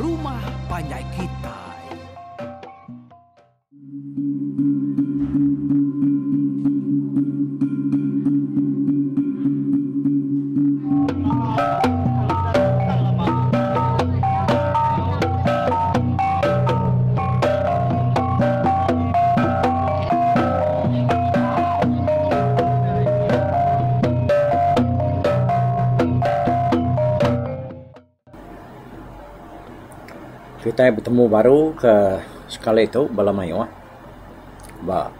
Rumah Panjai Kitai. Kita bertemu baru ke sekali itu balamayo ba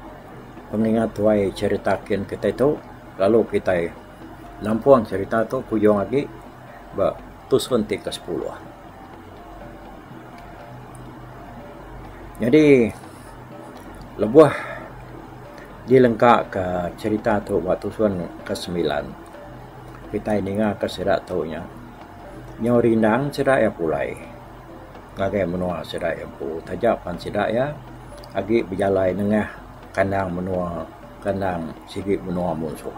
pengingat tuai ceritakan kita itu lalu kita lampuang cerita tu kuyong lagi ba tusun ke 10. Jadi lebuah dilengkap ke cerita tu ba tusun ke-9 kita ingat ke sedak taunya nyorindang sedak ya pulai ngagai menua sedak yang pu tajapan sedak ya agi berjalai nengah kandang menua kandang sigit menua musuh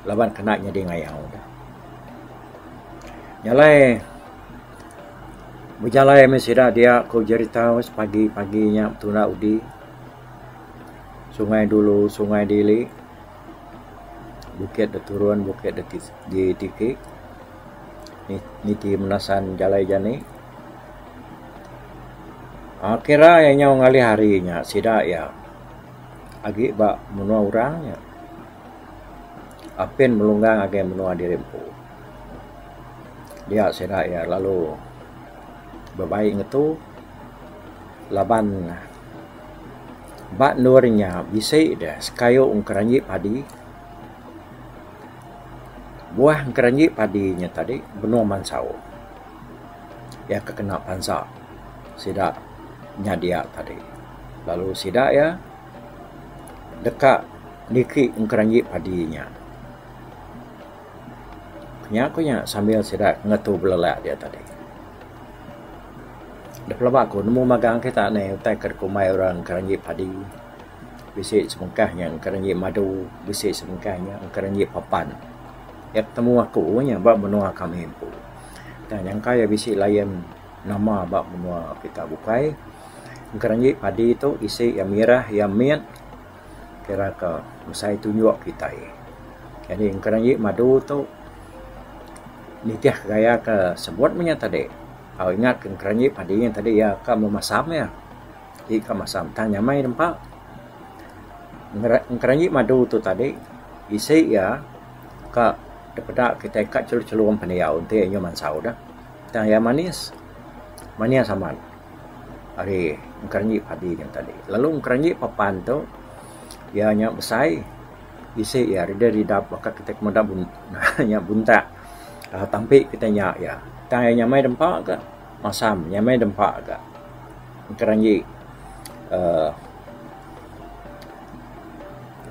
laban kena jadi ngayau dah nyalai berjalai mesedak dia ko cerita pagi-paginya tuna udi sungai dulu sungai dili bukit de turun bukit di tikik niti menasan jalai jani kira yang ngali harinya sidak ya agi ba menua orangnya apin melunggang agi menua dirempu dia sidak ya lalu berbaik ngetu laban bak nurnya bisik dah sekayo ungkeranji padi buah ungkeranji padinya tadi benua mansau ya kekena pansa sidak nyadia tadi lalu sidak ya dekat niki ungkeranji padinya kenyakunya sambil sidak ngetu belelak dia tadi depelabak ko nemu magang kita ne utai kerkumai orang keranji padi bisik semengkahnya keranji madu bisik semengkahnya keranji papan ya ketemu aku nya bab menua kami empu dan yang kaya bisik layan nama bab menua kita bukai keranji padi itu isi yang merah yang miat kira ke musai tunjuk kita jadi keranji madu tu nitiah gaya ke sebut punya tadi ingat keranji padi yang tadi ya ka memasam ya ika masam tanya mai tempat keranji madu tu tadi isi ya ka daripada kita kat celur-celuran paniau untuk yang mansau dah tanya manis aman hari keranji padi yang tadi lalu keranji papan tu ya nya besai isi ya dari dap maka kita kemudian nya buntak tampik kita nya ya tanya nyamai dempak ke masam nyamai dempak ke keranji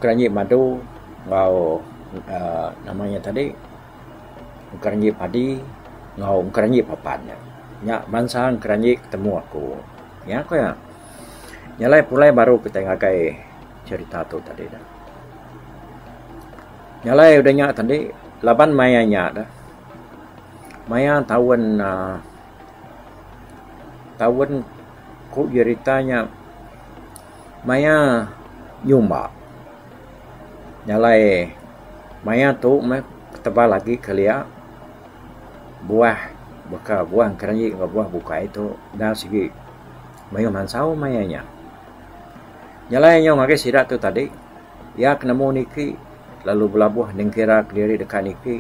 keranji madu ngau namanya tadi keranji padi ngau keranji papannya nya mansang keranji ketemu aku ya kau ya nyalai pulai baru kita ngakai cerita tu tadi dah nyalai udah nyak tadi laban mayanya dah maya tahun ku ceritanya maya nyumba nyalai maya tu tebal lagi kelia buah baka buah keranji buah buka itu dah segi mayo mansau mayanya nyalai nyong ngake sidak tu tadi ya kenemu niki lalu belabuh nengkira kediri dekat niki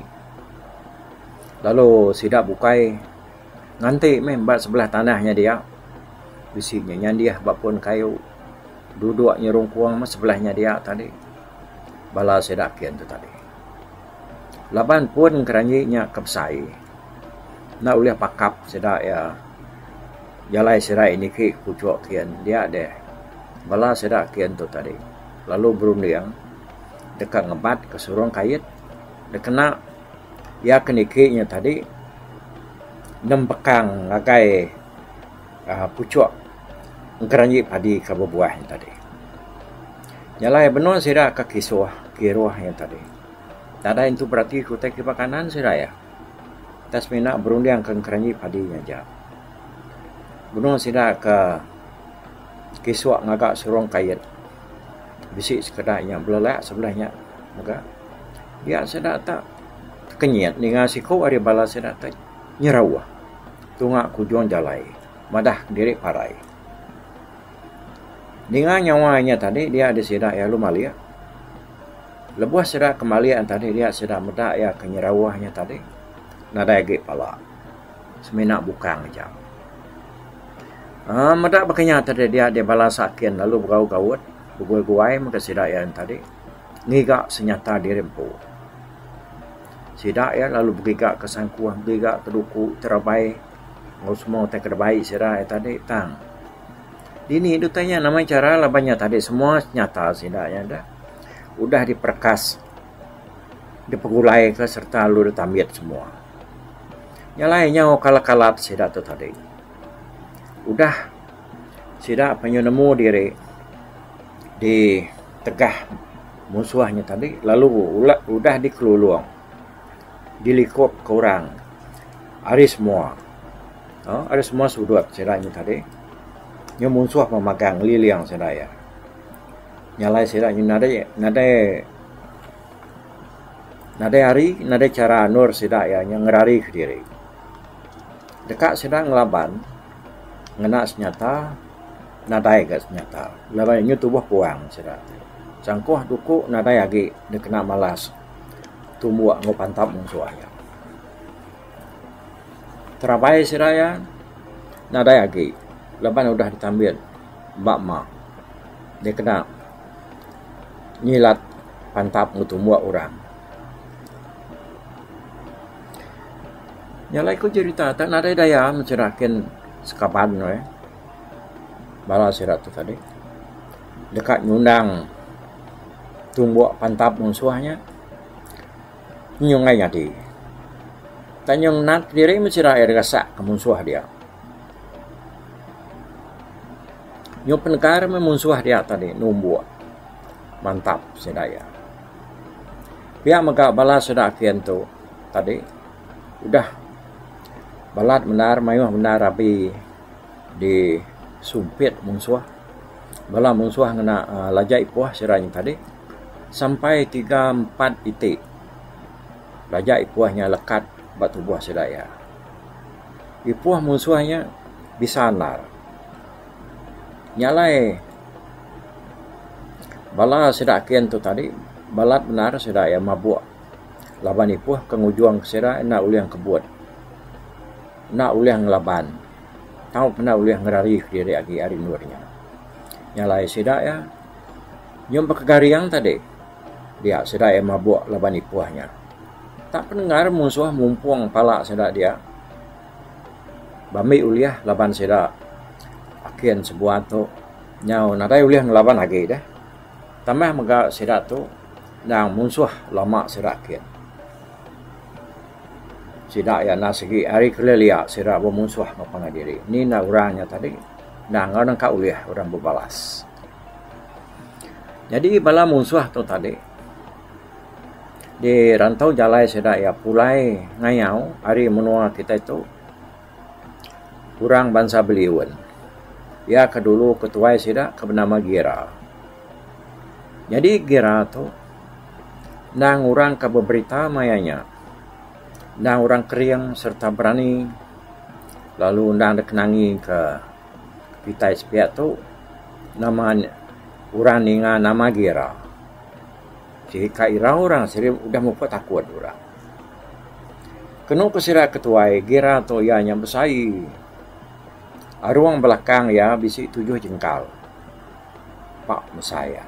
lalu sidak bukai nganti membat sebelah tanahnya dia bisiknya nyandiah bapun kayu duduk nyerung kuang sebelahnya dia tadi bala sidak kian tu tadi laban pun keranjinya kepsai nak ulih pakap sidak ya jalai sirai niki pucuk kian dia deh bala sidak kian tu tadi lalu berunding dekat ngebat ke surung kait dekena ya kenikinya tadi 6 pekang ngagai pucuk keranji padi ke buah yang tadi nyalai benar sira ke kiswah kiruah yang tadi tak ada itu berarti kutai ke kanan sira ya tas mina berunding ke keranji padinya aja Bunuh sida ke kiswak ngagak surong kayat. Bisik sekedaknya belelak sebelahnya. Maka dia sida tak kenyat dengan siku ari bala sida tak nyerawah. Tungak kujuan jalai. Madah diri parai. Dengan nyawanya tadi dia ada sida ya lumalia. Lebuh sida kembalian tadi dia sida medak ya kenyerawahnya tadi. Nada agi pala. Semina bukang jam. Medak bakanya tadi dia bala sakin lalu bergau-gaut. Berguai-guai maka sida ya tadi. Ngigak senyata dirempu. Sida ya lalu bergigak ke sangkuah, bergigak ke duku terabai. Ngau semua tak terbaik sida ya tadi tang. Dini itu tanya nama cara labanya tadi semua nyata sida ya dah. Udah diperkas. Dipegulai ke serta lu ditamiat semua. Nyalainya kalat-kalat sida tu tadi. Udah sida penyu-nemu diri di tegah musuhnya tadi lalu udah dikeluluang dilikop ke orang hari semua ada semua sudut sedanya tadi nyo musuh memagang liliang sedaya nyalai sedanya nada hari nada cara nur sedaya yang ngerari ke diri dekat sedang ngelaban ngena senyata nadai ke senyata laban nyo tubuh puang sedaya cangkuh duku nadai agi dia kena malas tumuak ngopantap musuhnya terabai siraya nadai agi leban udah ditambil bakma dia kena nyilat pantap ngutumuak orang nyalai ku cerita tak nadai daya mencerakin sekapan bala sirat tu tadi dekat nyundang tumbuak pantap musuhnya nyungai nyadi tanyong nat diri mencira air gasak ke musuh dia nyong penekar memusuh dia tadi numbuak mantap sedaya pihak maka bala sedakian tu tadi udah balat benar mayuh benar api di sumpit musuh bala musuh ngena lajai puah siranya tadi sampai 3-4 itik lajak ipuahnya lekat batu buah sedaya ipuah musuhnya bisa nar nyalai bala sedakian tu tadi balat benar sedaya mabuk laban ipuah kengujuang sedaya nak uliang kebut nak uliang laban tahu pernah uliang ngerari diri agi ari nurnya nyalai sedaya nyom kegariang tadi dia sedaya mabuk laban ipuahnya. Tak pendengar musuh mumpuang palak sedak dia. Bami uliah laban sedak. Akhirnya sebuah tu. Nyau nadai uliah ngelaban lagi dah. Tambah mega sedak tu. Nang musuh lama sedak akhir. Sedak ya nasigi hari kelelia sedak bermusuh ngapangadiri. Ni nak orangnya tadi. Nang orang kau uliah orang berbalas. Jadi bala musuh tu tadi. Di rantau jalai sedak ya pulai ngayau hari menua kita itu kurang bangsa beliwan ya kedulu ketua sedak bernama Gira jadi Gira tu nang orang ke berita mayanya nang orang keriang serta berani lalu nang dikenangi ke kita sepiak tu nama orang ninga nama Gira. Jika ira orang sering udah mau takut orang. Kena kesira ketua Gira tu ya yang besai. Aruang belakang ya bisi 7 jengkal. Pak Mesaya.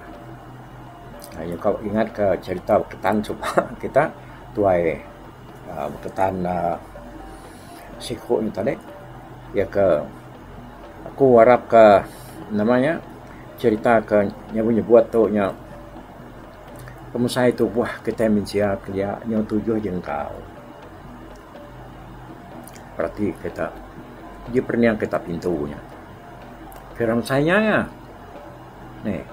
Hanya kau ingat ke cerita ketan coba kita tuai ketan siku ni tadi. Ya ke aku harap ke namanya cerita ke nyebut tu nya pemusai tu buah kita menciak dia yang 7 jengkal. Berarti kita dia pernah kita pintunya. Firman saya ya. Nih.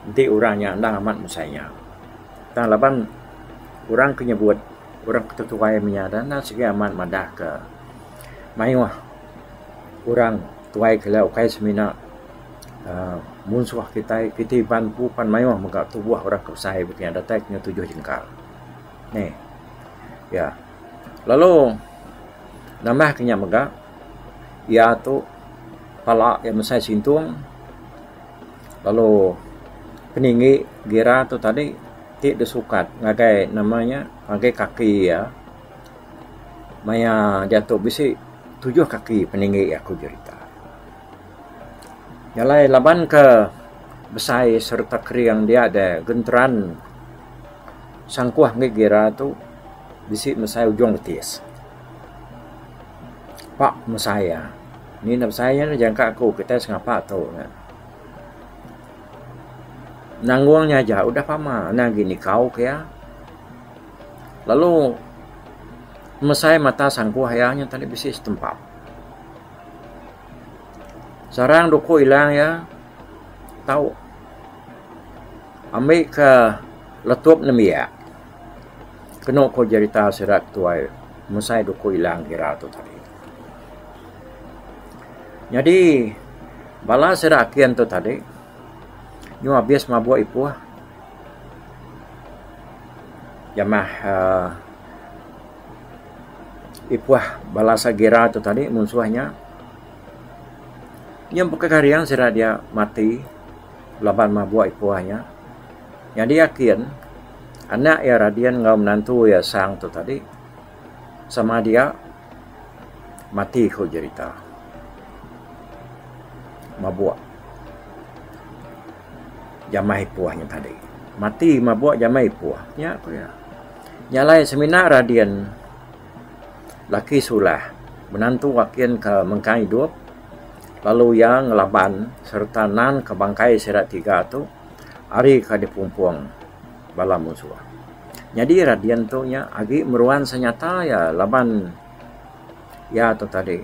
Nanti orangnya ndang amat musainya. Tang laban orang kenyebut orang ketutuai menyadana segi amat madah ke mayuah orang tuai kalau kai semina munsuh kita ban pu pan mayo maka tubuh orang kesai begitu ada teknya 7 jengkal. Nih. Ya. Lalu nama kenya mega ya tu pala yang mesai sintung. Lalu peninggi gira tu tadi tik desukat ngagai namanya ngagai kaki ya. Maya jatuh bisi 7 kaki peninggi aku cerita. Nyalai laban ke besai serta kriang dia ada genteran sangkuah ngegira tu bisi mesai ujung betis. Pak mesaya. Ni nak saya jangka aku kita sengapa tu. Nangguangnya aja udah pama nah gini kau kaya. Lalu mesai mata sangkuah hayanya tadi bisi setempat. Sarang doko hilang ya, tahu. Ambil ke letup nemia. Kena ko cerita serak tuai, musai doko hilang kira tu tadi. Jadi bala serak kian tu tadi, nyu habis mabuk ipuah. Jamah ipuah bala sagira tu tadi musuhnya. Yang pekarian sira dia mati laban mabuk ipuahnya. Yang dia yakin anak ya radian ngau menantu ya sang tu tadi sama dia mati ko cerita. Mabuk. Jamah ipuahnya tadi. Mati mabuk jamah ipuah. Ya aku ya. Nyalai seminar radian laki sulah menantu wakian ke mengkai hidup. Lalu yang laban serta nan ke bangkai serat 3 tu ari ka dipumpuang bala musuh. Jadi radian tu nya agi meruan senyata ya laban ya tu tadi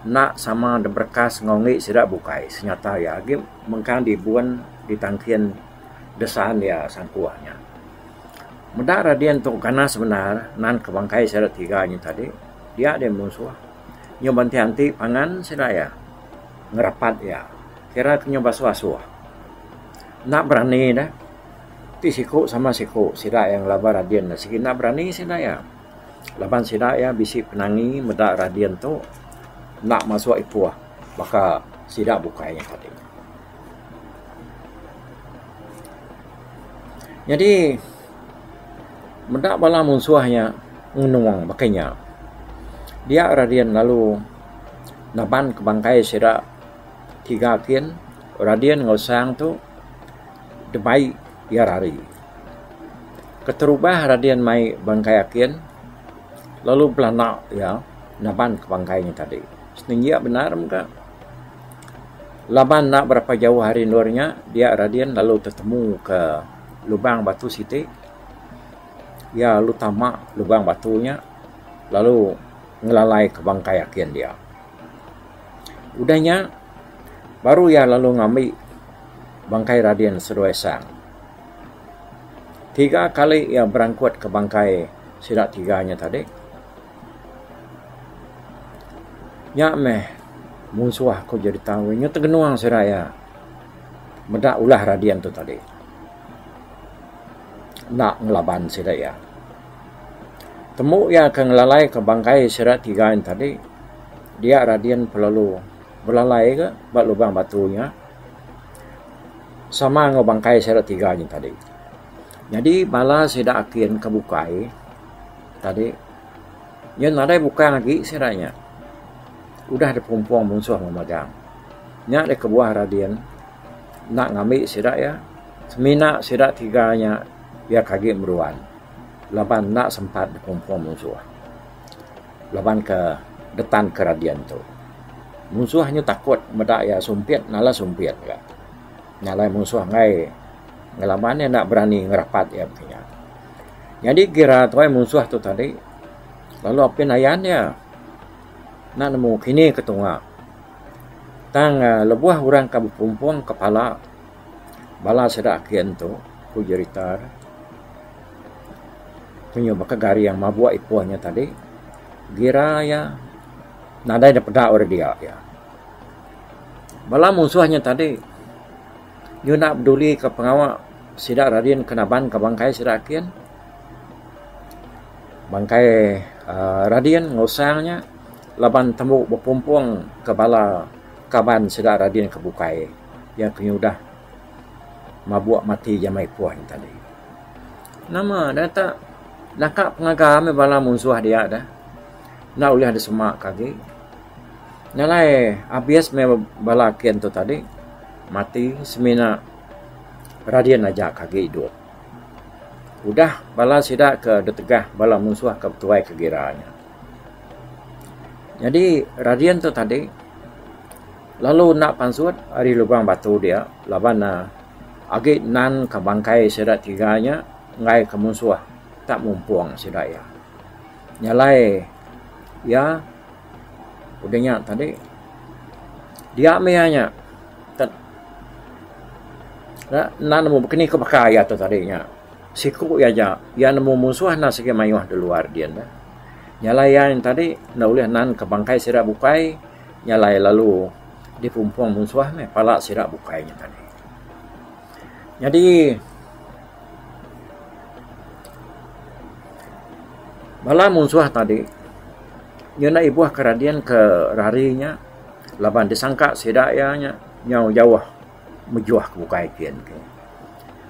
nak sama de berkas ngongi serat bukai senyata ya agi mengkang dibuan ditangkian desaan ya sangkuahnya. Mudah radian tu karena sebenar nan ke bangkai serat 3 nya tadi dia ada musuh. Nyo banti pangan serat ya ngerapat ya kira nyoba suah-suah nak berani dah ti siku sama siku sida yang laba radian sikit nak berani sida ya laban sida ya bisi penangi medak radian tu nak masuk ipuah maka sida bukanya tadi. Jadi medak bala musuhnya ngunuang makanya dia radian lalu naban ke bangkai sida 3 kian radian ngosang tu debai ya rari. Keterubah radian mai bangkai kian lalu belana ya naban ke bangkainya tadi. Setinggi benar muka. Laban nak berapa jauh hari luarnya dia radian lalu tertemu ke lubang batu siti. Ya lu tamak lubang batunya lalu ngelalai ke bangkai kian dia. Udahnya baru ya lalu ngambil bangkai radian seruai sang. 3 kali ia berangkut ke bangkai sidak 3-nya tadi. Nya meh musuh aku jadi tahu nya tergenuang seraya. Medak ulah radian tu tadi. Nak ngelaban sidak ya. Temu ya ke ngelalai ke bangkai sidak 3-nya tadi. Dia radian perlu berlalai ke buat lubang batunya sama ngau bangkai serat 3-nya tadi. Jadi bala sedak akin kebukai tadi yang ada buka lagi seratnya udah ada perempuan musuh memegang nya ada kebuah radian nak ngambil sedak ya semina sedak 3-nya ya kaget meruan laban nak sempat perempuan musuh laban ke detan ke radian tu. Musuhnya takut medak ya sumpit nala sumpit ya. Nyalai musuh ngai ngelabannya nak berani ngerapat ya begini. Jadi kira tuai musuh tu tadi lalu apa nayannya nak nemu kini ketunga. Tang lebuah orang kabu perempuan kepala bala sedak kian tu ku jeritar. Punya baka gari yang mabuk ipuahnya tadi. Gira ya nadai da pedak orang dia ya. Bala musuhnya tadi, dia nak peduli ke pengawak sidak Radian kenaban ke bangkai sidak kian. Bangkai Radian ngosangnya laban tembuk berpumpuang ke bala kaban sidak Radian kebukai yang kenyudah mabuk mati jamai puan tadi. Nama data nakak pengagam bala musuh dia dah. Nak boleh ada semak kaki. Nalai abias me bala kian tu tadi mati semina Radian ajak kaki hidup. Udah bala sidak ke detegah bala musuh ke tuai kegiranya. Jadi Radian tu tadi lalu nak pansut hari lubang batu dia laban agi nan ke bangkai sidak tiganya ngai ke musuh tak mumpuang sidak ya. Nyalai ya udahnya tadi dia meanya nan nemu kini ke pakai atau tadinya siku ya ja ya nemu musuh na segi mayuh di luar dia dah. Nyalai yang tadi na ulih nan ke bangkai sidak bukai nyalai lalu dipumpuang musuh me pala sidak bukainya tadi. Jadi bala musuh tadi yana ibuah keradian ke rarinya laban disangka sidaknya nyau jauh mejuah ke bukai kian ke.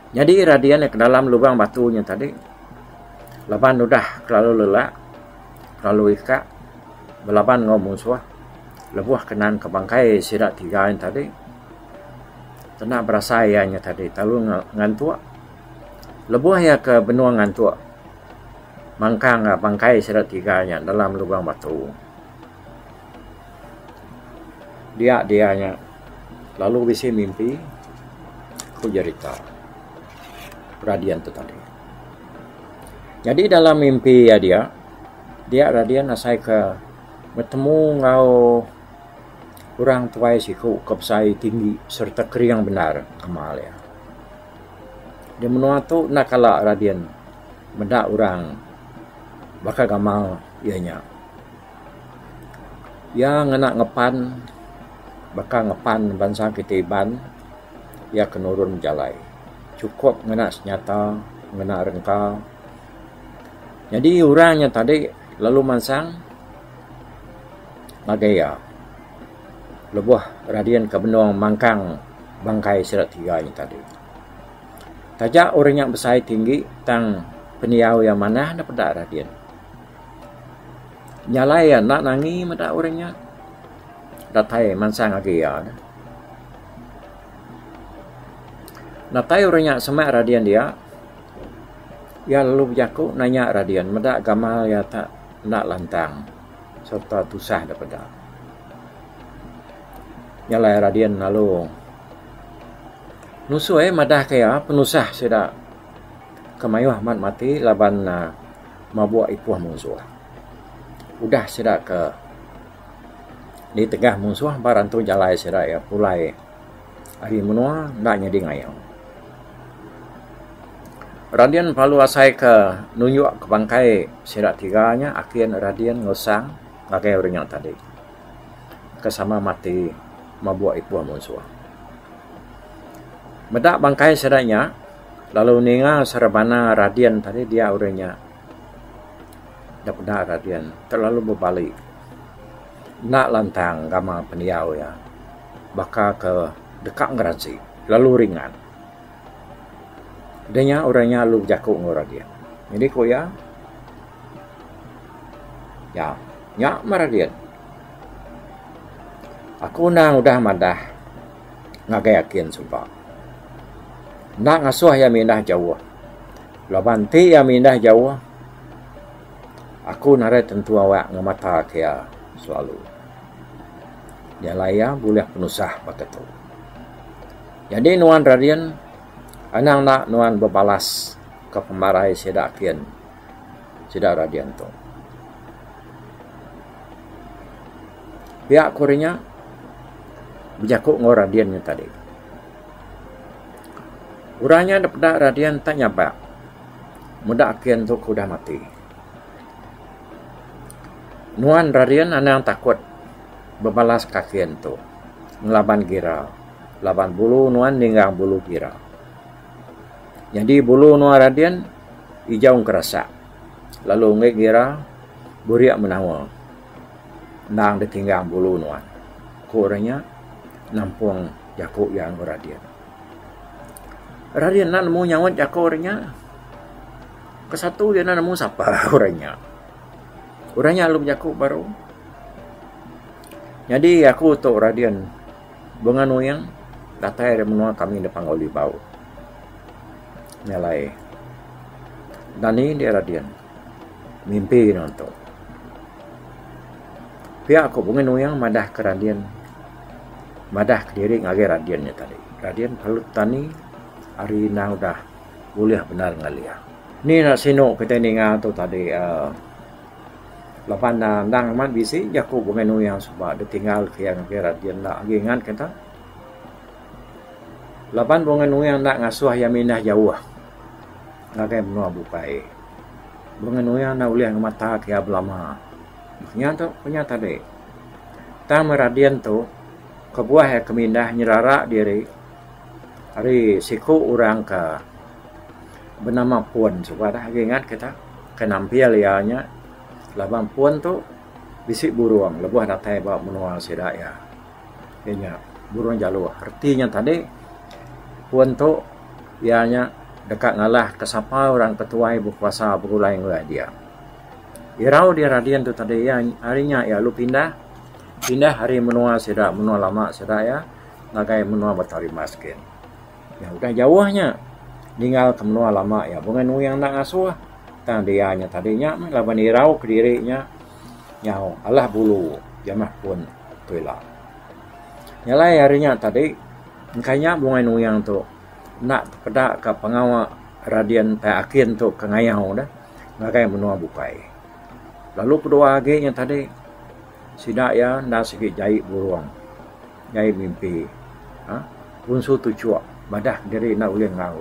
Jadi Radian ke dalam lubang batunya tadi laban udah terlalu lelak terlalu ikat belaban ngau musuh lebuah kenan ke bangkai sidak tiga yang tadi tenak berasa ianya tadi talu ngantuk lebuah ya ke benua ngantuk mangkang bangkai sidak tiganya dalam lubang batu dianya lalu bisa mimpi ku cerita Radian tu tadi. Jadi dalam mimpi ya dia Radian asai ke bertemu ngau orang tuai siku kepsai tinggi serta kering benar amal ya. Dia menua tu nak kala Radian benda orang bakal gamal ianya. Ya ngena ngepan bakal ngepan bangsa kitiban ya kenurun jalai. Cukup ngena senjata, ngena rengkau. Jadi orangnya tadi lalu mansang magaya. Lebuah Radian ke benua mangkang bangkai sidak tiga ini tadi. Tajak orang yang besar tinggi tang peniau yang mana dapat dak Radian. Nyalai ya nak nangi mata orangnya. Datai mansang agaya. Natai orangnya semak Radian dia. Ya lalu berjaku nanya Radian. Medak gamal ya tak nak lantang. Serta tusah dapat dak. Nyalai Radian lalu. Nusuai madah kaya penusah sedak. Kemayuh mat mati laban mabuak ipuah musuh. Udah sedak ke di tengah musuh barantu jalai sedak ya pulai. Hari menua nak nyedi ngayang. Radian palu asai ke nunjuk ke bangkai sidak tiganya akhir Radian ngosang ngakai orang yang tadi. Kesama mati mabuak ipuah musuh. Medak bangkai sidaknya lalu ninga serbana Radian tadi dia orangnya dapat Radian terlalu berbalik. Nak lantang gama peniau ya. Bakal ke dekat ngeransi lalu ringan. Denya orangnya lu jakuk ngora dia. Jadi ko ya Radian. Aku nang udah madah ngagayakin sumpah. Nak ngasuh ya mindah jauh. Labanti ya mindah jauh. Aku nare tentu awak ngemata kia selalu. Dia laya boleh penusah pakai tu. Jadi nuan Radian anang nak nuan berbalas ke pemarai sedak kian sedak Radian tu. Pihak Korea berjakuk ngor Radiannya tadi. Urangnya dapat Radian tak nyabak. Muda kian tu kuda mati. Nuan Radian anang takut berbalas kakian tu. ngelaban gira. Laban bulu nuan ninggang bulu gira. Jadi bulu nuan Radian hijau kerasa. Lalu ngai gira buriak menawa. Nang ditinggang bulu nuan. Korenya nampung jakuk yang Radian. Radian nak nemu nyawat jakuk orangnya. Kesatu dia nak nemu siapa orangnya. Orangnya alum jakuk baru. Jadi aku tu Radian benganu yang datai menua kami depan oli bau. Nyalai. Dan ini dia Radian. Mimpi nonton. Pihak aku benganu yang madah ke Radian. Madah ke diri ngage Radiannya tadi. Radian palut tani hari na udah boleh benar ngalia. Ni nak sino kita ni ngatu tadi lapan nang man bisi jaku benganu yang sebab ditinggal ke yang Radian nak ingat kita. Lapan benganu yang nak ngasuh yang minah jauh. Ngagai menua bukai. Benganu yang nak uliah mata ke ablama. Maknya tu punya tadi. Tang Radian tu kebuah yang kemindah nyerara diri. Hari siku orang ke bernama Puan. Sebab dah ingat kita. Kenampial ianya. Laban Puan tu bisik burung. Lebuh datai bawa menua sedak ya. Kayaknya burung jalur. Artinya tadi Puan tu ianya dekat ngalah kesapa orang ketuai berkuasa berulai ngulai dia. Irau dia Radian tu tadi ya harinya ya lu pindah hari menua sedak menua lama sedak ya ngagai menua Batari Maskin. Ya udah jauhnya tinggal ke menua lama ya bukan yang nak ngasuh tang dia nya tadinya laban irau ke dirinya nyau Allah bulu jamah pun tuila. Nyalai harinya tadi makanya bunga nuyang tu nak pada ke pengawal Radian tak akin tu ke ngayau dah ngagai menua bukai. Lalu kedua agaknya tadi sidak ya ndak sikit jahit burung. Jahit mimpi. Unsu tu cuak badah diri nak uleng ngau.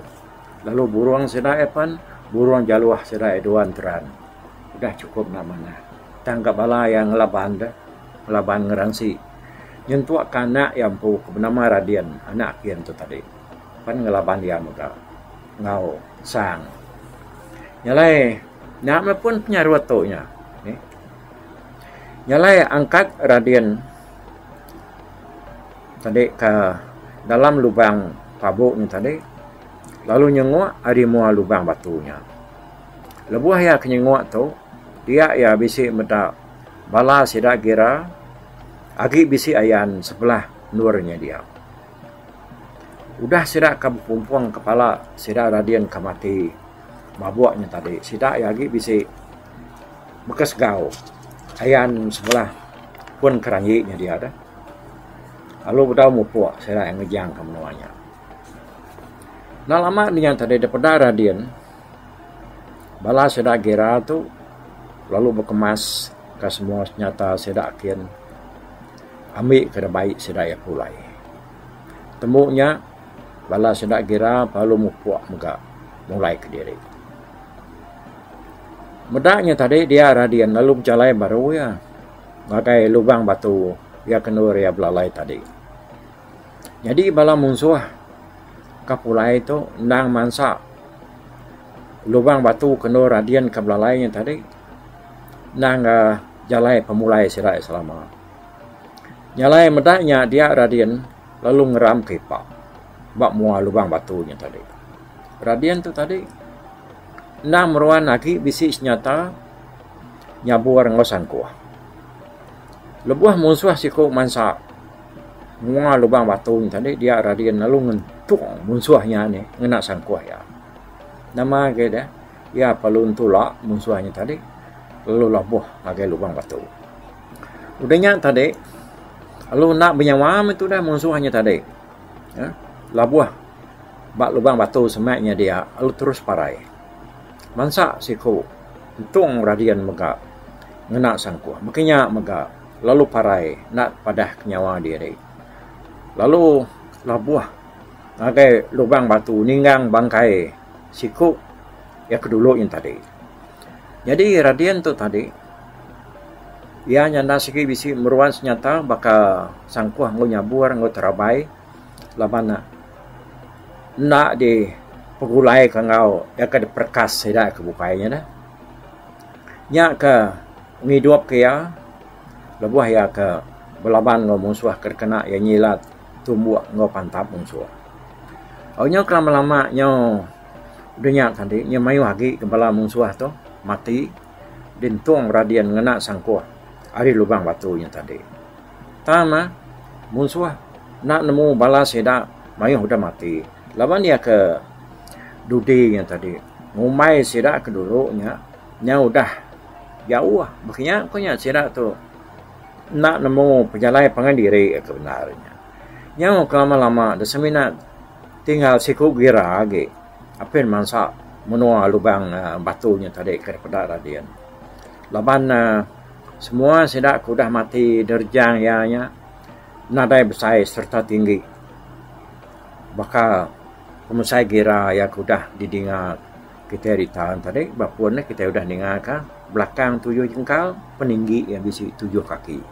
Lalu burung sidak epan burung jaluah sidak eduan teran. Udah cukup nak mana. Tangkap bala yang ngelaban dah. Ngelaban ngerangsi. Nyentuak kanak yang pu bernama Radian anak kian tu tadi pan ngelaban dia muda ngau sang nyalai nama pun punya ruatonya nyalai angkat Radian tadi ke dalam lubang pabuknya tadi lalu nyengok ari mua lubang batunya lebuah ya kenyengok tu dia ya bisi meda bala sidak gira agi bisi ayan sebelah nurnya dia. Udah sidak ke pumpung kepala sidak Radian ke mati mabuaknya tadi. Sidak ya agi bisi bekas gau. Ayan sebelah pun keranginya dia ada. Lalu bedau mupuak sidak yang ngejang ke menuanya. Nah lama dengan tadi daripada Radian bala sidak gira tu lalu berkemas ke semua senjata sidak kian ambil kena baik sedaya pulai. Temunya bala sedak gira palu mupuak muka mulai ke diri. Medaknya tadi dia Radian lalu berjalan baru ya. Ngagai lubang batu ya kenur ya belalai tadi. Jadi bala musuh kapulai itu nang mansa lubang batu kenur Radian ke belalainya tadi. Nang jalai pemulai sedak selama. Nyalai medaknya dia Radian lalu ngeram kipak. Bak mua lubang batunya tadi. Radian tu tadi nak meruan lagi bisi senjata nyabur ngosan kuah. Lebuah musuh siku mansa mua lubang batunya tadi dia Radian lalu ngentuk musuhnya ni ngena sangkuah ya. Nama keda ya palun tulak musuhnya tadi lalu labuh lagi lubang batu. Udahnya tadi lalu nak benyawam itu dah musuhnya tadi. Ya, labuah bak lubang batu semaknya dia lalu terus parai. Mansa siku untung Radian mega ngena sangkuah. Makanya mega lalu parai nak padah nyawa diri. Lalu labuah ngagai lubang batu ninggang bangkai siku ya kedulu yang tadi. Jadi Radian tu tadi ia nyanda siki bisi meruan senyata baka sangkuah ngo nyabur ngo terabai labana nak di pegulai kangau ya ka diperkas seda ke bukainya dah nya ke ngiduap ke ya lebuah ya ke belaban ngo musuh kerkena ya nyilat tumbuak ngo pantap musuh aunya kelama-lama nyo dunia tadi nya mayu hagi kepala musuh tu mati dintung radian ngena sangkuah ari lubang batunya tadi. Tama musuh nak nemu bala seda mayu udah mati. Laban dia ke dudinya tadi. Ngumai seda ke dulunya nya udah jauh. Makanya punya seda tu nak nemu pejalai pengandiri kebenarnya. Nya kelama-lama desemina tinggal siku gira lagi. Apin mansa menua lubang batunya tadi kepada radian. Laban semua sedak kudah mati derjang ianya nadai besar serta tinggi. Baka pemusai gira ya kudah didingat kita di tahun tadi bapun kita udah dengar kan belakang 7 jengkal peninggi yang bisi 7 kaki.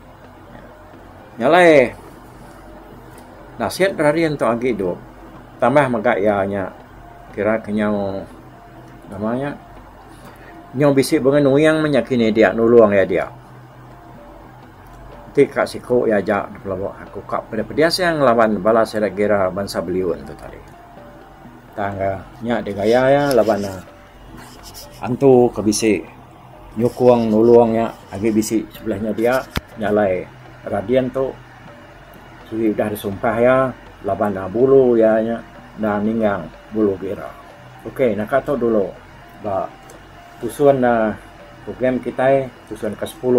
Nyalai nasihat rarian tu agi do tambah magak ianya kira kenyau namanya nyau bisi bengen yang menyakini dia nuluang ya dia. Kak siko ya jak pelawak aku kak pada pediasa yang lawan bala sedak gira bangsa beliun tu tadi. Tangga nya de gaya ya lawan antu ke bisi nyukuang nuluangnya agi bisi sebelahnya dia nyalai radian tu sudah disumpah ya lawan bulu ya nya dan ninggang bulu gira. Okey nak kata dulu ba tusuan program kita tusuan ke-10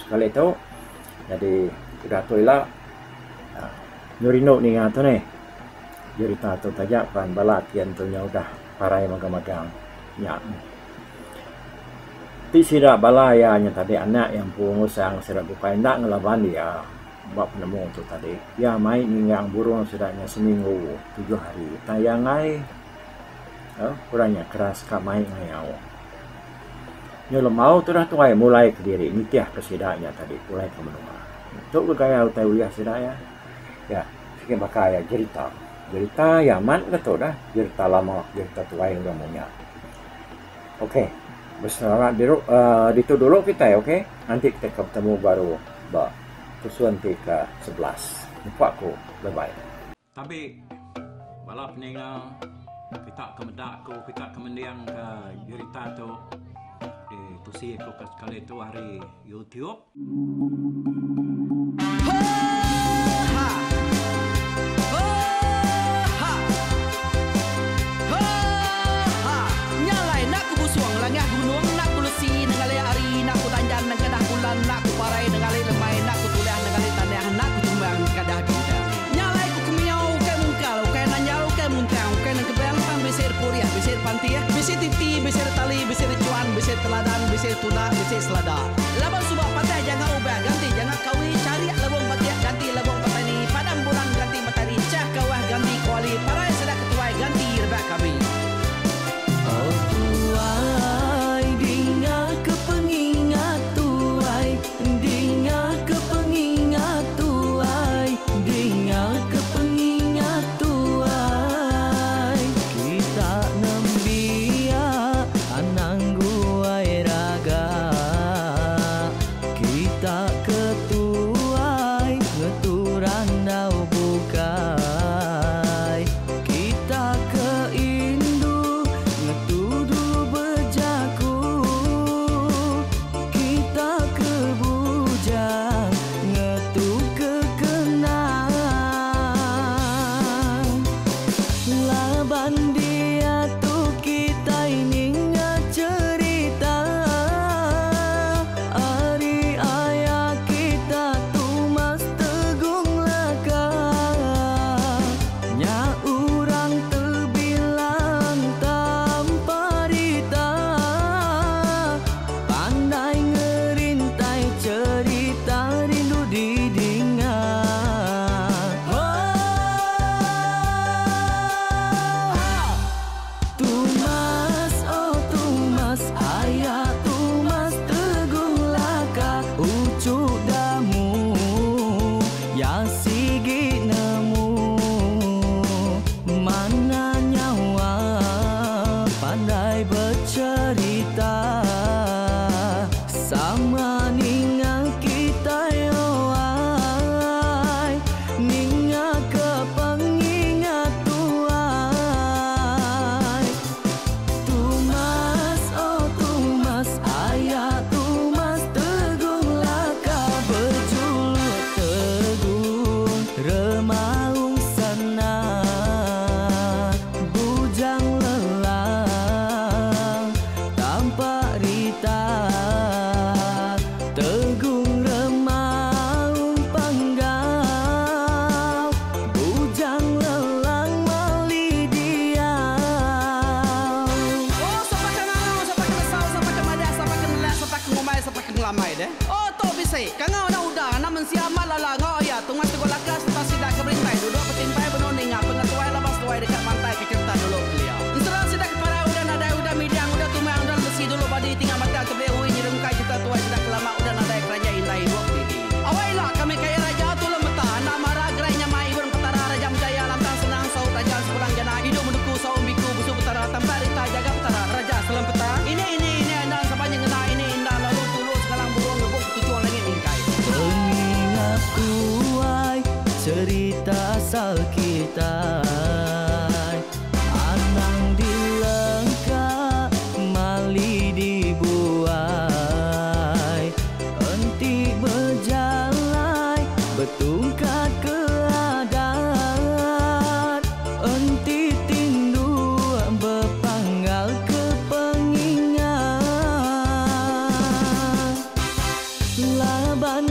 sekali itu. Jadi sudah tu lah nyurino ni ngato ni cerita tu tajak pan balak yang tu nya udah parai magang-magang nya ti sira balaya nya tadi anak yang pungusang sira bukai nak ngelaban dia bab penemu tu tadi ya mai ningang burung sudahnya seminggu 7 hari tayang ai kurangnya keras ka mai ngayau nyo mau tu dah tuai mulai ke diri nitiah kesidanya tadi mulai ke menua untuk bergaya utai uliah sidaya ya sikit bakal ya cerita yaman ke tu dah cerita lama cerita tuai udah punya. Okey bersama itu dulu kita ya. Okey nanti kita ketemu baru ba tusuan ke 11 lupa aku bye bye tapi balap peninggal kita kemedak ko kita kemendiang ke cerita tu tusi ko kali itu hari YouTube. Nyalai nak ku busuang langah gunung nak ku lesi nengali ari nak ku tanjan nang kadah bulan nak ku parai nengali lemai nak ku tulah nengali tanah nak ku tumbang kadah kita. Nyalai ku kemiau ke mungkal ke nanjau ke muntang ke nang kebang pang besir kuliah besir panti besir titi besir tali besir cuan besir teladan besir tuna besir selada. Laban subah patai jangan ubah ganti jangan kawi cari labung patai ganti labung petani padam bulan ganti matahari cah kawah ganti kuali parai sedak ketuai ganti rebak kami. Oh tuai dinga kepengingat tuai dinga kepengingat tuai dinga kepengingat tuai kita nembia anang guai raga pai deh. Oh to bise, kangau na uda na mensiamat lala ngau ya tungas tu lakas pas sidak ke berintai duduk petimpai benoning ngap pengatuai labas tuai dekat pantai ke cerita dulu beliau. Serang sidak para udah nada udah midang udah tumang udah besi dulu badi tinggal mata ke behui nyerung kai cerita tuai sidak lama udah nada kerajaan indai buat didi. Awailah kami kaya raja tu lemeta nak marah gerainya mai burung petara raja jaya lantang senang saut raja sepulang jana hidup menduku saum biku busu petara tambah rita jaga petara raja selam peta. Ini dan sepanjang ngena ini indah lalu tulus sekarang burung ngebuk tujuan langit ingkai. Pengingat kuai cerita asal kita. Anang dilengkap mali dibuai. Enti berjalan bertungkat ke adat. Enti tindu berpanggal ke pengingat. Laban